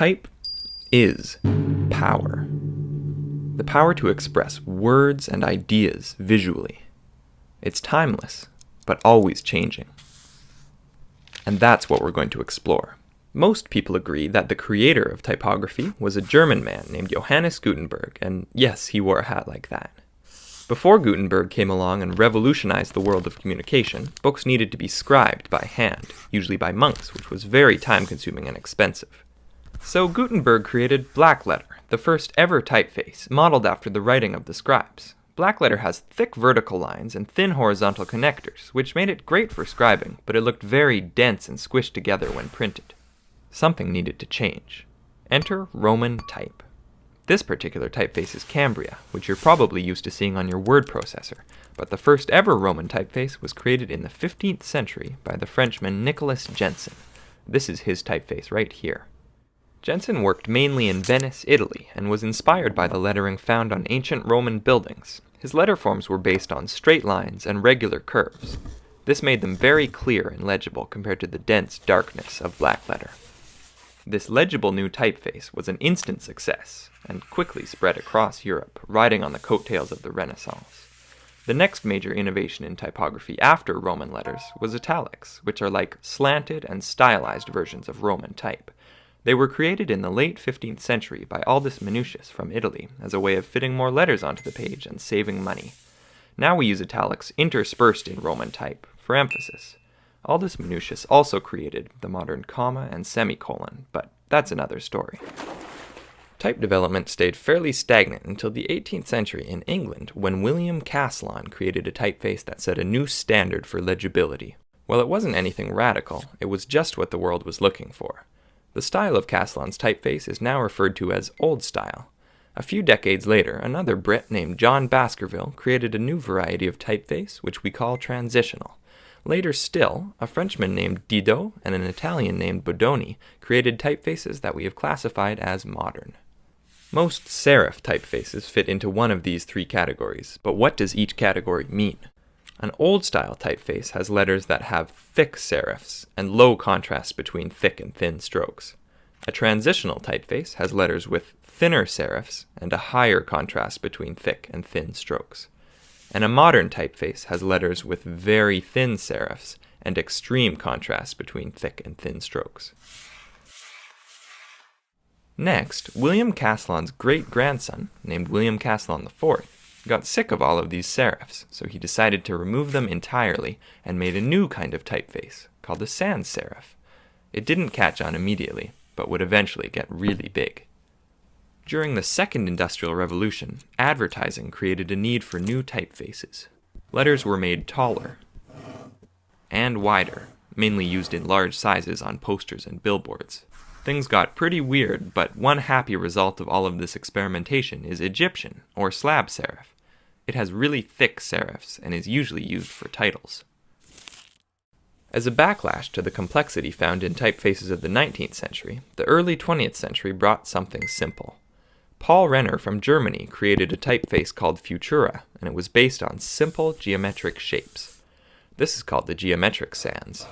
Type is power. The power to express words and ideas visually. It's timeless, but always changing. And that's what we're going to explore. Most people agree that the creator of typography was a German man named Johannes Gutenberg, and yes, he wore a hat like that. Before Gutenberg came along and revolutionized the world of communication, books needed to be scribed by hand, usually by monks, which was very time-consuming and expensive. So Gutenberg created blackletter, the first ever typeface, modeled after the writing of the scribes. Blackletter has thick vertical lines and thin horizontal connectors, which made it great for scribing, but it looked very dense and squished together when printed. Something needed to change. Enter Roman type. This particular typeface is Cambria, which you're probably used to seeing on your word processor, but the first ever Roman typeface was created in the 15th century by the Frenchman Nicolas Jenson. This is his typeface right here. Jenson worked mainly in Venice, Italy, and was inspired by the lettering found on ancient Roman buildings. His letter forms were based on straight lines and regular curves. This made them very clear and legible compared to the dense darkness of blackletter. This legible new typeface was an instant success, and quickly spread across Europe, riding on the coattails of the Renaissance. The next major innovation in typography after Roman letters was italics, which are like slanted and stylized versions of Roman type. They were created in the late 15th century by Aldus Manutius from Italy as a way of fitting more letters onto the page and saving money. Now we use italics interspersed in Roman type for emphasis. Aldus Manutius also created the modern comma and semicolon, but that's another story. Type development stayed fairly stagnant until the 18th century in England when William Caslon created a typeface that set a new standard for legibility. While it wasn't anything radical, it was just what the world was looking for. The style of Caslon's typeface is now referred to as Old Style. A few decades later, another Brit named John Baskerville created a new variety of typeface, which we call transitional. Later still, a Frenchman named Didot and an Italian named Bodoni created typefaces that we have classified as modern. Most serif typefaces fit into one of these three categories, but what does each category mean? An old-style typeface has letters that have thick serifs and low contrast between thick and thin strokes. A transitional typeface has letters with thinner serifs and a higher contrast between thick and thin strokes. And a modern typeface has letters with very thin serifs and extreme contrast between thick and thin strokes. Next, William Caslon's great-grandson, named William Caslon IV, got sick of all of these serifs, so he decided to remove them entirely and made a new kind of typeface called a sans serif. It didn't catch on immediately, but would eventually get really big. During the Second Industrial Revolution, advertising created a need for new typefaces. Letters were made taller and wider, mainly used in large sizes on posters and billboards. Things got pretty weird, but one happy result of all of this experimentation is Egyptian, or slab serif. It has really thick serifs and is usually used for titles. As a backlash to the complexity found in typefaces of the 19th century, the early 20th century brought something simple. Paul Renner from Germany created a typeface called Futura, and it was based on simple geometric shapes. This is called the geometric sans.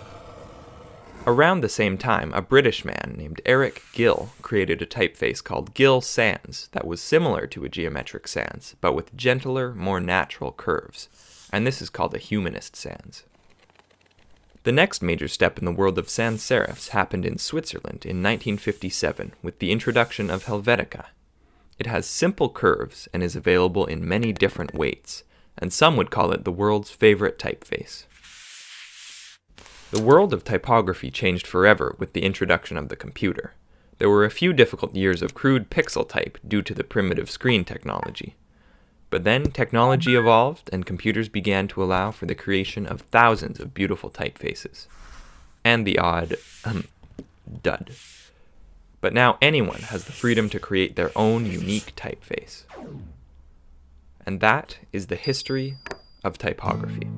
Around the same time, a British man named Eric Gill created a typeface called Gill Sans that was similar to a geometric sans, but with gentler, more natural curves, and this is called a humanist sans. The next major step in the world of sans serifs happened in Switzerland in 1957 with the introduction of Helvetica. It has simple curves and is available in many different weights, and some would call it the world's favorite typeface. The world of typography changed forever with the introduction of the computer. There were a few difficult years of crude pixel type due to the primitive screen technology. But then technology evolved and computers began to allow for the creation of thousands of beautiful typefaces. And the odd dud. But now anyone has the freedom to create their own unique typeface. And that is the history of typography.